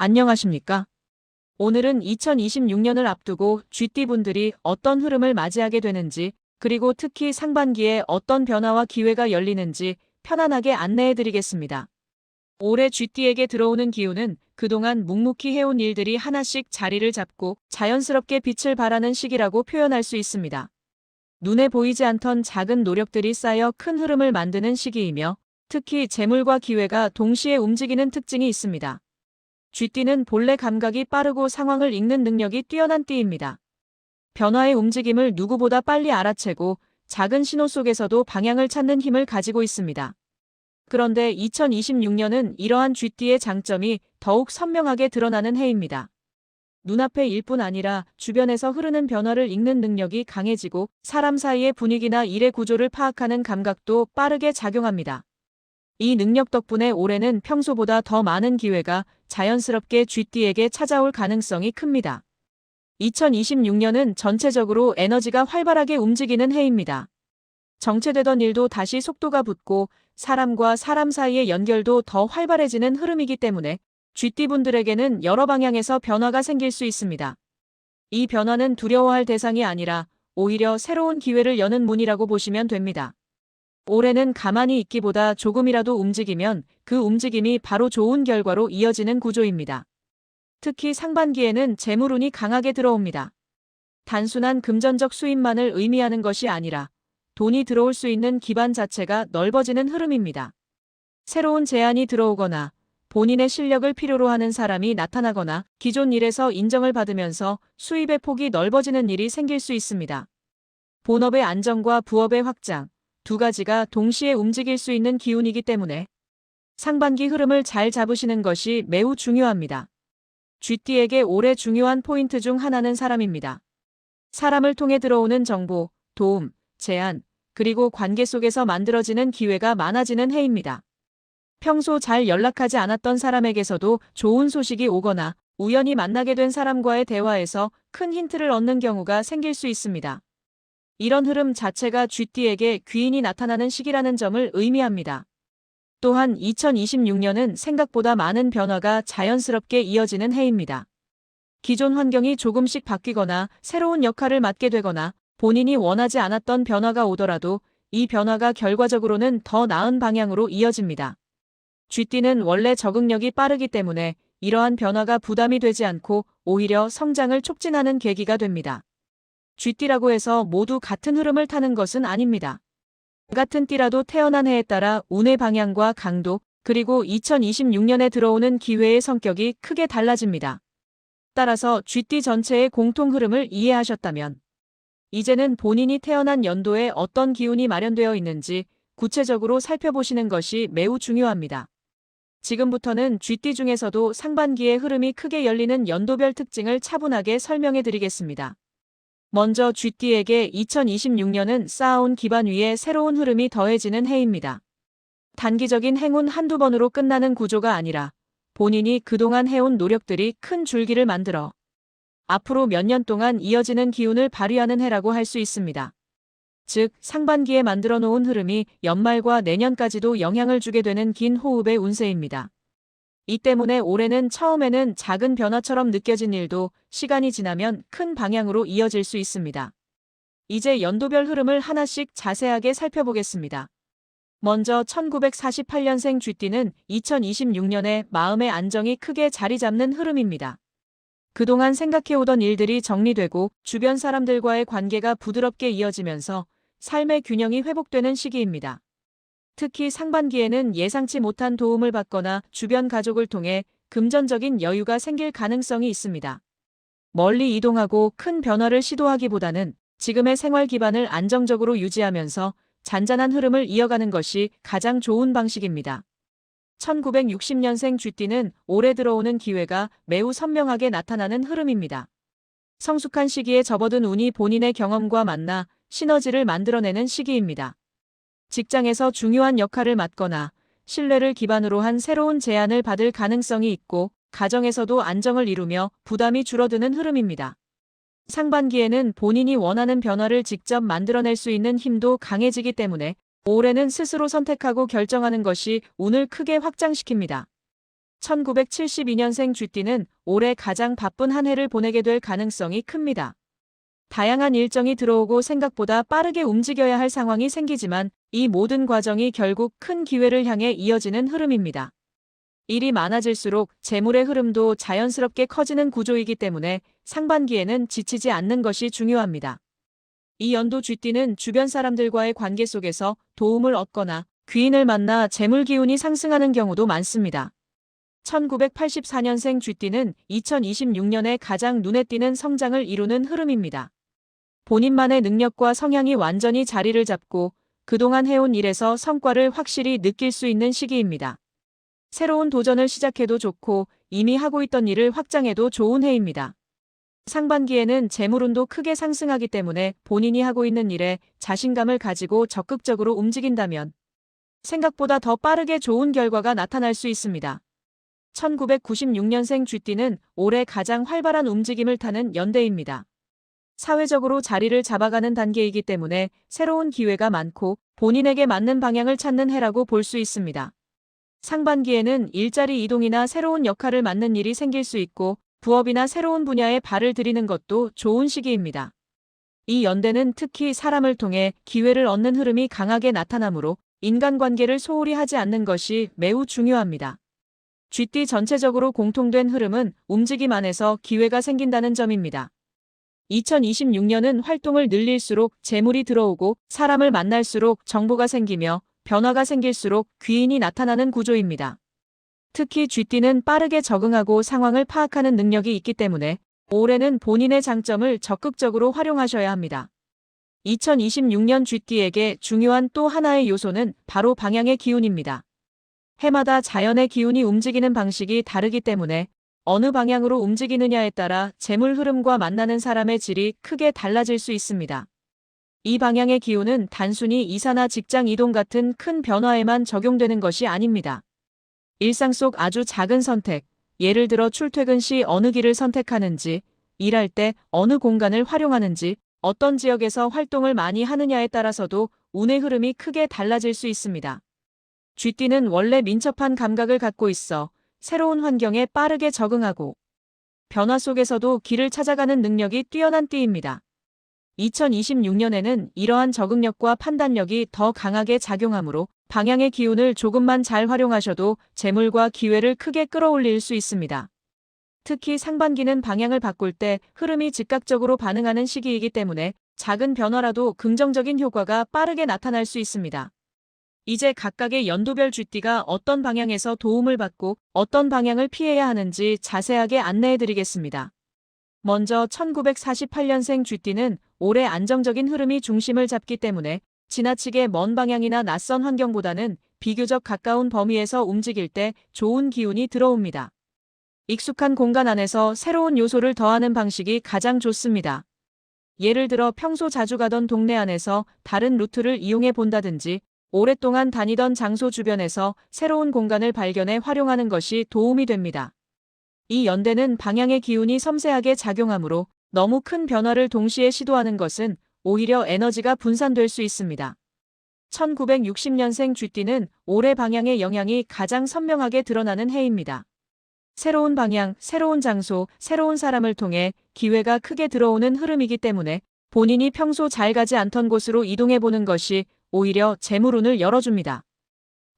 안녕하십니까? 오늘은 2026년을 앞두고 GT분들이 어떤 흐름을 맞이하게 되는지, 그리고 특히 상반기에 어떤 변화와 기회가 열리는지 편안하게 안내해 드리겠습니다. 올해 GT에게 들어오는 기운은 그동안 묵묵히 해온 일들이 하나씩 자리를 잡고 자연스럽게 빛을 발하는 시기라고 표현할 수 있습니다. 눈에 보이지 않던 작은 노력들이 쌓여 큰 흐름을 만드는 시기이며, 특히 재물과 기회가 동시에 움직이는 특징이 있습니다. 쥐띠는 본래 감각이 빠르고 상황을 읽는 능력이 뛰어난 띠입니다. 변화의 움직임을 누구보다 빨리 알아채고 작은 신호 속에서도 방향을 찾는 힘을 가지고 있습니다. 그런데 2026년은 이러한 쥐띠의 장점이 더욱 선명하게 드러나는 해입니다. 눈앞의 일뿐 아니라 주변에서 흐르는 변화를 읽는 능력이 강해지고 사람 사이의 분위기나 일의 구조를 파악하는 감각도 빠르게 작용합니다. 이 능력 덕분에 올해는 평소보다 더 많은 기회가 자연스럽게 쥐띠에게 찾아올 가능성이 큽니다. 2026년은 전체적으로 에너지가 활발하게 움직이는 해입니다. 정체되던 일도 다시 속도가 붙고 사람과 사람 사이의 연결도 더 활발해지는 흐름이기 때문에 쥐띠분들에게는 여러 방향에서 변화가 생길 수 있습니다. 이 변화는 두려워할 대상이 아니라 오히려 새로운 기회를 여는 문이라고 보시면 됩니다. 올해는 가만히 있기보다 조금이라도 움직이면 그 움직임이 바로 좋은 결과로 이어지는 구조입니다. 특히 상반기에는 재물운이 강하게 들어옵니다. 단순한 금전적 수입만을 의미하는 것이 아니라 돈이 들어올 수 있는 기반 자체가 넓어지는 흐름입니다. 새로운 제안이 들어오거나 본인의 실력을 필요로 하는 사람이 나타나거나 기존 일에서 인정을 받으면서 수입의 폭이 넓어지는 일이 생길 수 있습니다. 본업의 안정과 부업의 확장, 두 가지가 동시에 움직일 수 있는 기운이기 때문에 상반기 흐름을 잘 잡으시는 것이 매우 중요합니다. 쥐띠에게 올해 중요한 포인트 중 하나는 사람입니다. 사람을 통해 들어오는 정보, 도움, 제안, 그리고 관계 속에서 만들어지는 기회가 많아지는 해입니다. 평소 잘 연락하지 않았던 사람에게서도 좋은 소식이 오거나 우연히 만나게 된 사람과의 대화에서 큰 힌트를 얻는 경우가 생길 수 있습니다. 이런 흐름 자체가 쥐띠에게 귀인이 나타나는 시기라는 점을 의미합니다. 또한 2026년은 생각보다 많은 변화가 자연스럽게 이어지는 해입니다. 기존 환경이 조금씩 바뀌거나 새로운 역할을 맡게 되거나 본인이 원하지 않았던 변화가 오더라도 이 변화가 결과적으로는 더 나은 방향으로 이어집니다. 쥐띠는 원래 적응력이 빠르기 때문에 이러한 변화가 부담이 되지 않고 오히려 성장을 촉진하는 계기가 됩니다. 쥐띠라고 해서 모두 같은 흐름을 타는 것은 아닙니다. 같은 띠라도 태어난 해에 따라 운의 방향과 강도, 그리고 2026년에 들어오는 기회의 성격이 크게 달라집니다. 따라서 쥐띠 전체의 공통 흐름을 이해하셨다면 이제는 본인이 태어난 연도에 어떤 기운이 마련되어 있는지 구체적으로 살펴보시는 것이 매우 중요합니다. 지금부터는 쥐띠 중에서도 상반기의 흐름이 크게 열리는 연도별 특징을 차분하게 설명해 드리겠습니다. 먼저 쥐띠에게 2026년은 쌓아온 기반 위에 새로운 흐름이 더해지는 해입니다. 단기적인 행운 한두 번으로 끝나는 구조가 아니라 본인이 그동안 해온 노력들이 큰 줄기를 만들어 앞으로 몇 년 동안 이어지는 기운을 발휘하는 해라고 할 수 있습니다. 즉, 상반기에 만들어 놓은 흐름이 연말과 내년까지도 영향을 주게 되는 긴 호흡의 운세입니다. 이 때문에 올해는 처음에는 작은 변화처럼 느껴진 일도 시간이 지나면 큰 방향으로 이어질 수 있습니다. 이제 연도별 흐름을 하나씩 자세하게 살펴보겠습니다. 먼저 1948년생 쥐띠는 2026년에 마음의 안정이 크게 자리 잡는 흐름입니다. 그동안 생각해오던 일들이 정리되고 주변 사람들과의 관계가 부드럽게 이어지면서 삶의 균형이 회복되는 시기입니다. 특히 상반기에는 예상치 못한 도움을 받거나 주변 가족을 통해 금전적인 여유가 생길 가능성이 있습니다. 멀리 이동하고 큰 변화를 시도하기보다는 지금의 생활 기반을 안정적으로 유지하면서 잔잔한 흐름을 이어가는 것이 가장 좋은 방식입니다. 1960년생 쥐띠는 올해 들어오는 기회가 매우 선명하게 나타나는 흐름입니다. 성숙한 시기에 접어든 운이 본인의 경험과 만나 시너지를 만들어내는 시기입니다. 직장에서 중요한 역할을 맡거나 신뢰를 기반으로 한 새로운 제안을 받을 가능성이 있고 가정에서도 안정을 이루며 부담이 줄어드는 흐름입니다. 상반기에는 본인이 원하는 변화를 직접 만들어낼 수 있는 힘도 강해지기 때문에 올해는 스스로 선택하고 결정하는 것이 운을 크게 확장시킵니다. 1972년생 쥐띠는 올해 가장 바쁜 한 해를 보내게 될 가능성이 큽니다. 다양한 일정이 들어오고 생각보다 빠르게 움직여야 할 상황이 생기지만 이 모든 과정이 결국 큰 기회를 향해 이어지는 흐름입니다. 일이 많아질수록 재물의 흐름도 자연스럽게 커지는 구조이기 때문에 상반기에는 지치지 않는 것이 중요합니다. 이 연도 쥐띠는 주변 사람들과의 관계 속에서 도움을 얻거나 귀인을 만나 재물 기운이 상승하는 경우도 많습니다. 1984년생 쥐띠는 2026년에 가장 눈에 띄는 성장을 이루는 흐름입니다. 본인만의 능력과 성향이 완전히 자리를 잡고 그동안 해온 일에서 성과를 확실히 느낄 수 있는 시기입니다. 새로운 도전을 시작해도 좋고 이미 하고 있던 일을 확장해도 좋은 해입니다. 상반기에는 재물운도 크게 상승하기 때문에 본인이 하고 있는 일에 자신감을 가지고 적극적으로 움직인다면 생각보다 더 빠르게 좋은 결과가 나타날 수 있습니다. 1996년생 쥐띠는 올해 가장 활발한 움직임을 타는 연대입니다. 사회적으로 자리를 잡아가는 단계이기 때문에 새로운 기회가 많고 본인에게 맞는 방향을 찾는 해라고 볼 수 있습니다. 상반기에는 일자리 이동이나 새로운 역할을 맡는 일이 생길 수 있고 부업이나 새로운 분야에 발을 들이는 것도 좋은 시기입니다. 이 연대는 특히 사람을 통해 기회를 얻는 흐름이 강하게 나타나므로 인간관계를 소홀히 하지 않는 것이 매우 중요합니다. 쥐띠 전체적으로 공통된 흐름은 움직임 안에서 기회가 생긴다는 점입니다. 2026년은 활동을 늘릴수록 재물이 들어오고 사람을 만날수록 정보가 생기며 변화가 생길수록 귀인이 나타나는 구조입니다. 특히 쥐띠는 빠르게 적응하고 상황을 파악하는 능력이 있기 때문에 올해는 본인의 장점을 적극적으로 활용하셔야 합니다. 2026년 쥐띠에게 중요한 또 하나의 요소는 바로 방향의 기운입니다. 해마다 자연의 기운이 움직이는 방식이 다르기 때문에 어느 방향으로 움직이느냐에 따라 재물 흐름과 만나는 사람의 질이 크게 달라질 수 있습니다. 이 방향의 기운은 단순히 이사나 직장 이동 같은 큰 변화에만 적용되는 것이 아닙니다. 일상 속 아주 작은 선택, 예를 들어 출퇴근 시 어느 길을 선택하는지, 일할 때 어느 공간을 활용하는지, 어떤 지역에서 활동을 많이 하느냐에 따라서도 운의 흐름이 크게 달라질 수 있습니다. 쥐띠는 원래 민첩한 감각을 갖고 있어 새로운 환경에 빠르게 적응하고 변화 속에서도 길을 찾아가는 능력이 뛰어난 띠입니다. 2026년에는 이러한 적응력과 판단력이 더 강하게 작용하므로 방향의 기운을 조금만 잘 활용하셔도 재물과 기회를 크게 끌어올릴 수 있습니다. 특히 상반기는 방향을 바꿀 때 흐름이 즉각적으로 반응하는 시기이기 때문에 작은 변화라도 긍정적인 효과가 빠르게 나타날 수 있습니다. 이제 각각의 연도별 쥐띠가 어떤 방향에서 도움을 받고 어떤 방향을 피해야 하는지 자세하게 안내해 드리겠습니다. 먼저 1948년생 쥐띠는 올해 안정적인 흐름이 중심을 잡기 때문에 지나치게 먼 방향이나 낯선 환경보다는 비교적 가까운 범위에서 움직일 때 좋은 기운이 들어옵니다. 익숙한 공간 안에서 새로운 요소를 더하는 방식이 가장 좋습니다. 예를 들어 평소 자주 가던 동네 안에서 다른 루트를 이용해 본다든지 오랫동안 다니던 장소 주변에서 새로운 공간을 발견해 활용하는 것이 도움이 됩니다. 이 연대는 방향의 기운이 섬세하게 작용하므로 너무 큰 변화를 동시에 시도하는 것은 오히려 에너지가 분산될 수 있습니다. 1960년생 쥐띠는 올해 방향의 영향이 가장 선명하게 드러나는 해입니다. 새로운 방향, 새로운 장소, 새로운 사람을 통해 기회가 크게 들어오는 흐름이기 때문에 본인이 평소 잘 가지 않던 곳으로 이동해보는 것이 오히려 재물운을 열어줍니다.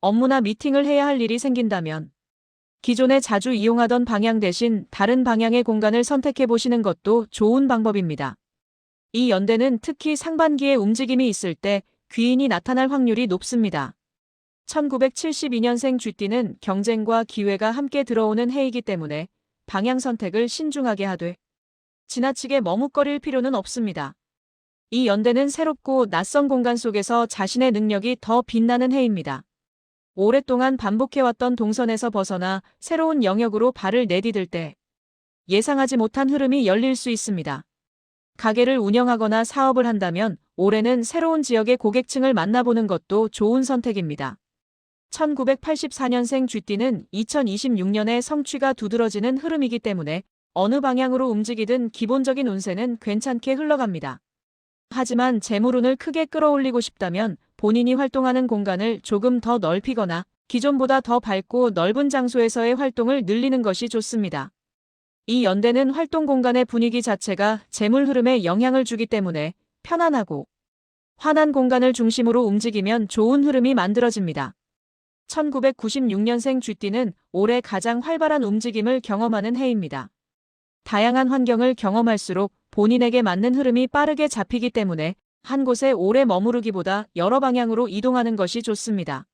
업무나 미팅을 해야 할 일이 생긴다면 기존에 자주 이용하던 방향 대신 다른 방향의 공간을 선택해 보시는 것도 좋은 방법입니다. 이 연대는 특히 상반기에 움직임이 있을 때 귀인이 나타날 확률이 높습니다. 1972년생 쥐띠는 경쟁과 기회가 함께 들어오는 해이기 때문에 방향 선택을 신중하게 하되 지나치게 머뭇거릴 필요는 없습니다. 이 연대는 새롭고 낯선 공간 속에서 자신의 능력이 더 빛나는 해입니다. 오랫동안 반복해왔던 동선에서 벗어나 새로운 영역으로 발을 내디딜 때 예상하지 못한 흐름이 열릴 수 있습니다. 가게를 운영하거나 사업을 한다면 올해는 새로운 지역의 고객층을 만나보는 것도 좋은 선택입니다. 1984년생 쥐띠는 2026년에 성취가 두드러지는 흐름이기 때문에 어느 방향으로 움직이든 기본적인 운세는 괜찮게 흘러갑니다. 하지만 재물운을 크게 끌어올리고 싶다면 본인이 활동하는 공간을 조금 더 넓히거나 기존보다 더 밝고 넓은 장소에서의 활동을 늘리는 것이 좋습니다. 이 연대는 활동 공간의 분위기 자체가 재물 흐름에 영향을 주기 때문에 편안하고 환한 공간을 중심으로 움직이면 좋은 흐름이 만들어집니다. 1996년생 쥐띠는 올해 가장 활발한 움직임을 경험하는 해입니다. 다양한 환경을 경험할수록 본인에게 맞는 흐름이 빠르게 잡히기 때문에 한 곳에 오래 머무르기보다 여러 방향으로 이동하는 것이 좋습니다.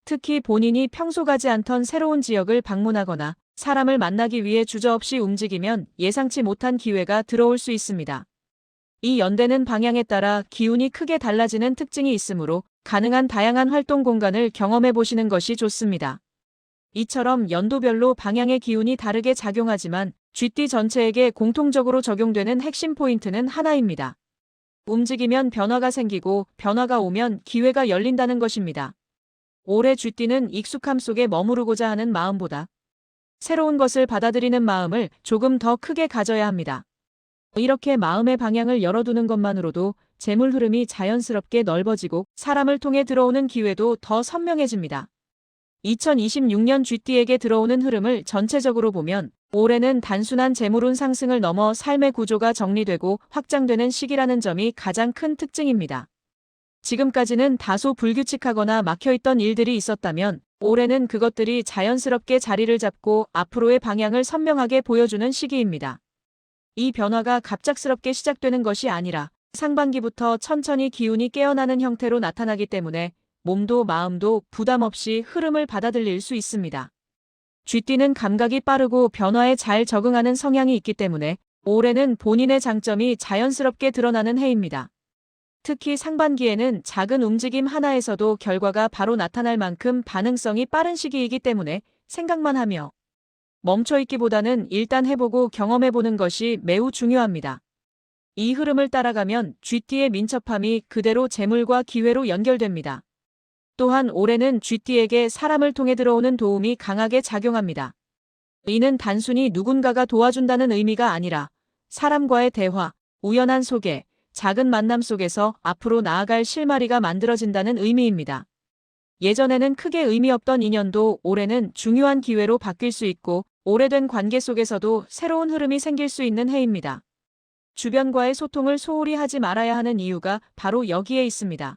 특히 본인이 평소 가지 않던 새로운 지역을 방문하거나 사람을 만나기 위해 주저없이 움직이면 예상치 못한 기회가 들어올 수 있습니다. 이 연대는 방향에 따라 기운이 크게 달라지는 특징이 있으므로 가능한 다양한 활동 공간을 경험해 보시는 것이 좋습니다. 이처럼 연도별로 방향의 기운이 다르게 작용하지만 쥐띠 전체에게 공통적으로 적용되는 핵심 포인트는 하나입니다. 움직이면 변화가 생기고 변화가 오면 기회가 열린다는 것입니다. 올해 쥐띠는 익숙함 속에 머무르고자 하는 마음보다 새로운 것을 받아들이는 마음을 조금 더 크게 가져야 합니다. 이렇게 마음의 방향을 열어두는 것만으로도 재물 흐름이 자연스럽게 넓어지고 사람을 통해 들어오는 기회도 더 선명해집니다. 2026년 쥐띠에게 들어오는 흐름을 전체적으로 보면 올해는 단순한 재물운 상승을 넘어 삶의 구조가 정리되고 확장되는 시기라는 점이 가장 큰 특징입니다. 지금까지는 다소 불규칙하거나 막혀있던 일들이 있었다면 올해는 그것들이 자연스럽게 자리를 잡고 앞으로의 방향을 선명하게 보여주는 시기입니다. 이 변화가 갑작스럽게 시작되는 것이 아니라 상반기부터 천천히 기운이 깨어나는 형태로 나타나기 때문에 몸도 마음도 부담 없이 흐름을 받아들일 수 있습니다. 쥐띠는 감각이 빠르고 변화에 잘 적응하는 성향이 있기 때문에 올해는 본인의 장점이 자연스럽게 드러나는 해입니다. 특히 상반기에는 작은 움직임 하나에서도 결과가 바로 나타날 만큼 반응성이 빠른 시기이기 때문에 생각만 하며 멈춰있기보다는 일단 해보고 경험해보는 것이 매우 중요합니다. 이 흐름을 따라가면 쥐띠의 민첩함이 그대로 재물과 기회로 연결됩니다. 또한 올해는 쥐띠에게 사람을 통해 들어오는 도움이 강하게 작용합니다. 이는 단순히 누군가가 도와준다는 의미가 아니라 사람과의 대화, 우연한 소개, 작은 만남 속에서 앞으로 나아갈 실마리가 만들어진다는 의미입니다. 예전에는 크게 의미 없던 인연도 올해는 중요한 기회로 바뀔 수 있고 오래된 관계 속에서도 새로운 흐름이 생길 수 있는 해입니다. 주변과의 소통을 소홀히 하지 말아야 하는 이유가 바로 여기에 있습니다.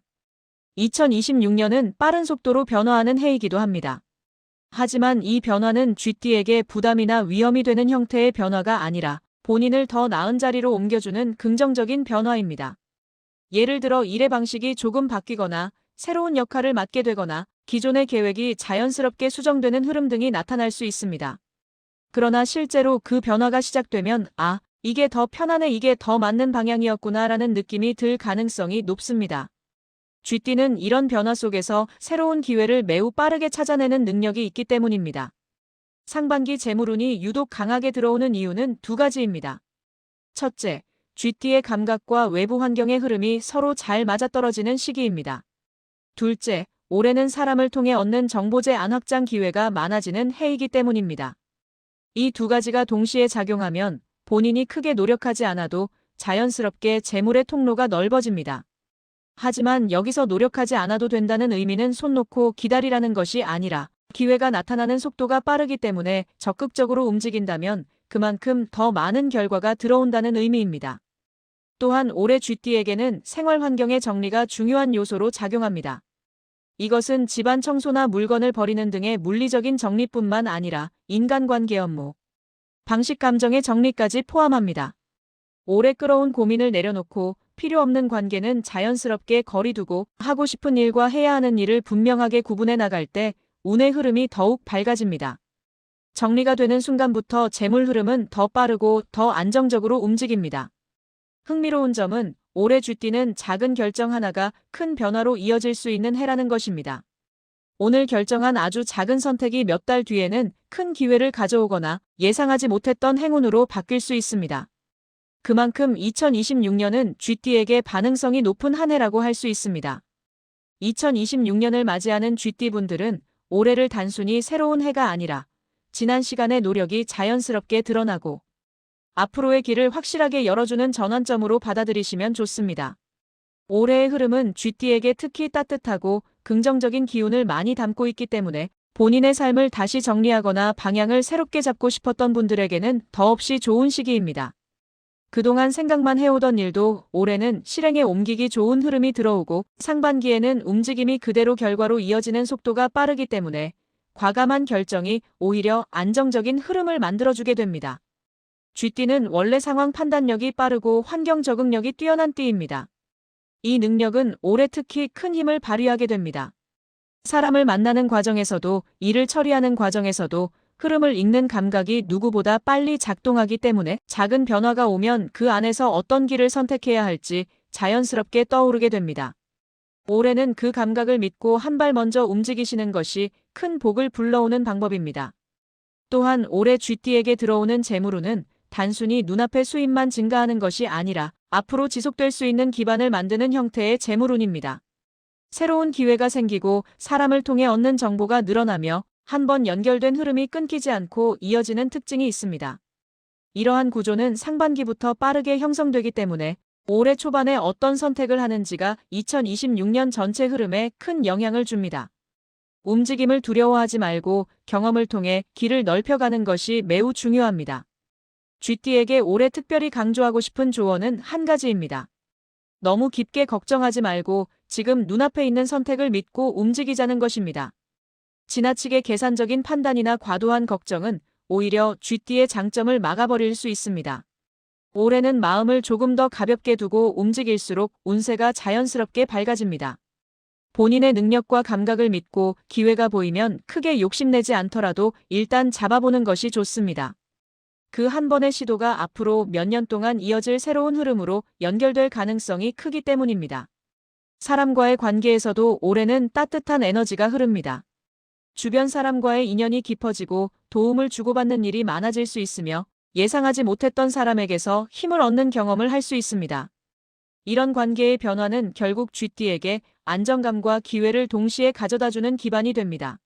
2026년은 빠른 속도로 변화하는 해이기도 합니다. 하지만 이 변화는 쥐띠에게 부담이나 위험이 되는 형태의 변화가 아니라 본인을 더 나은 자리로 옮겨주는 긍정적인 변화입니다. 예를 들어 일의 방식이 조금 바뀌거나 새로운 역할을 맡게 되거나 기존의 계획이 자연스럽게 수정되는 흐름 등이 나타날 수 있습니다. 그러나 실제로 그 변화가 시작되면 이게 더 편안해, 이게 더 맞는 방향이었구나라는 느낌이 들 가능성이 높습니다. 쥐띠는 이런 변화 속에서 새로운 기회를 매우 빠르게 찾아내는 능력이 있기 때문입니다. 상반기 재물운이 유독 강하게 들어오는 이유는 두 가지입니다. 첫째, 쥐띠의 감각과 외부 환경의 흐름이 서로 잘 맞아떨어지는 시기입니다. 둘째, 올해는 사람을 통해 얻는 정보재 안확장 기회가 많아지는 해이기 때문입니다. 이 두 가지가 동시에 작용하면 본인이 크게 노력하지 않아도 자연스럽게 재물의 통로가 넓어집니다. 하지만 여기서 노력하지 않아도 된다는 의미는 손 놓고 기다리라는 것이 아니라 기회가 나타나는 속도가 빠르기 때문에 적극적으로 움직인다면 그만큼 더 많은 결과가 들어온다는 의미입니다. 또한 올해 쥐띠에게는 생활 환경의 정리가 중요한 요소로 작용합니다. 이것은 집안 청소나 물건을 버리는 등의 물리적인 정리뿐만 아니라 인간관계 업무, 방식 감정의 정리까지 포함합니다. 오래 끌어온 고민을 내려놓고 필요 없는 관계는 자연스럽게 거리두고 하고 싶은 일과 해야 하는 일을 분명하게 구분해 나갈 때 운의 흐름이 더욱 밝아집니다. 정리가 되는 순간부터 재물 흐름은 더 빠르고 더 안정적으로 움직입니다. 흥미로운 점은 올해 쥐띠는 작은 결정 하나가 큰 변화로 이어질 수 있는 해라는 것입니다. 오늘 결정한 아주 작은 선택이 몇 달 뒤에는 큰 기회를 가져오거나 예상하지 못했던 행운으로 바뀔 수 있습니다. 그만큼 2026년은 쥐띠에게 반응성이 높은 한 해라고 할 수 있습니다. 2026년을 맞이하는 쥐띠분들은 올해를 단순히 새로운 해가 아니라 지난 시간의 노력이 자연스럽게 드러나고 앞으로의 길을 확실하게 열어주는 전환점으로 받아들이시면 좋습니다. 올해의 흐름은 쥐띠에게 특히 따뜻하고 긍정적인 기운을 많이 담고 있기 때문에 본인의 삶을 다시 정리하거나 방향을 새롭게 잡고 싶었던 분들에게는 더없이 좋은 시기입니다. 그동안 생각만 해오던 일도 올해는 실행에 옮기기 좋은 흐름이 들어오고 상반기에는 움직임이 그대로 결과로 이어지는 속도가 빠르기 때문에 과감한 결정이 오히려 안정적인 흐름을 만들어주게 됩니다. 쥐띠는 원래 상황 판단력이 빠르고 환경 적응력이 뛰어난 띠입니다. 이 능력은 올해 특히 큰 힘을 발휘하게 됩니다. 사람을 만나는 과정에서도 일을 처리하는 과정에서도 흐름을 읽는 감각이 누구보다 빨리 작동하기 때문에 작은 변화가 오면 그 안에서 어떤 길을 선택해야 할지 자연스럽게 떠오르게 됩니다. 올해는 그 감각을 믿고 한 발 먼저 움직이시는 것이 큰 복을 불러오는 방법입니다. 또한 올해 쥐띠에게 들어오는 재물운은 단순히 눈앞의 수입만 증가하는 것이 아니라 앞으로 지속될 수 있는 기반을 만드는 형태의 재물운입니다. 새로운 기회가 생기고 사람을 통해 얻는 정보가 늘어나며 한번 연결된 흐름이 끊기지 않고 이어지는 특징이 있습니다. 이러한 구조는 상반기부터 빠르게 형성되기 때문에 올해 초반에 어떤 선택을 하는지가 2026년 전체 흐름에 큰 영향을 줍니다. 움직임을 두려워하지 말고 경험을 통해 길을 넓혀가는 것이 매우 중요합니다. 쥐띠에게 올해 특별히 강조하고 싶은 조언은 한 가지입니다. 너무 깊게 걱정하지 말고 지금 눈앞에 있는 선택을 믿고 움직이자는 것입니다. 지나치게 계산적인 판단이나 과도한 걱정은 오히려 쥐띠의 장점을 막아버릴 수 있습니다. 올해는 마음을 조금 더 가볍게 두고 움직일수록 운세가 자연스럽게 밝아집니다. 본인의 능력과 감각을 믿고 기회가 보이면 크게 욕심내지 않더라도 일단 잡아보는 것이 좋습니다. 그 한 번의 시도가 앞으로 몇 년 동안 이어질 새로운 흐름으로 연결될 가능성이 크기 때문입니다. 사람과의 관계에서도 올해는 따뜻한 에너지가 흐릅니다. 주변 사람과의 인연이 깊어지고 도움을 주고받는 일이 많아질 수 있으며 예상하지 못했던 사람에게서 힘을 얻는 경험을 할 수 있습니다. 이런 관계의 변화는 결국 쥐띠에게 안정감과 기회를 동시에 가져다주는 기반이 됩니다.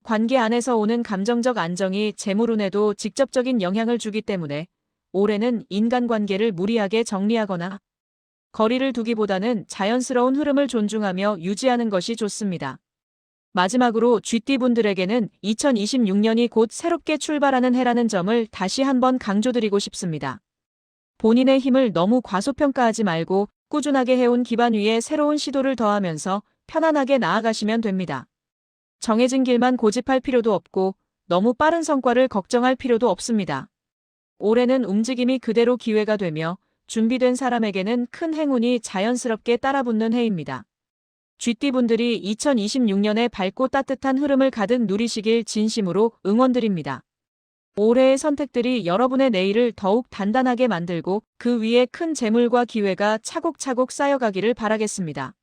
관계 안에서 오는 감정적 안정이 재물운에도 직접적인 영향을 주기 때문에 올해는 인간관계를 무리하게 정리하거나 거리를 두기보다는 자연스러운 흐름을 존중하며 유지하는 것이 좋습니다. 마지막으로 쥐띠분들에게는 2026년이 곧 새롭게 출발하는 해라는 점을 다시 한번 강조드리고 싶습니다. 본인의 힘을 너무 과소평가하지 말고 꾸준하게 해온 기반 위에 새로운 시도를 더하면서 편안하게 나아가시면 됩니다. 정해진 길만 고집할 필요도 없고 너무 빠른 성과를 걱정할 필요도 없습니다. 올해는 움직임이 그대로 기회가 되며 준비된 사람에게는 큰 행운이 자연스럽게 따라붙는 해입니다. 쥐띠분들이 2026년에 밝고 따뜻한 흐름을 가득 누리시길 진심으로 응원드립니다. 올해의 선택들이 여러분의 내일을 더욱 단단하게 만들고 그 위에 큰 재물과 기회가 차곡차곡 쌓여가기를 바라겠습니다.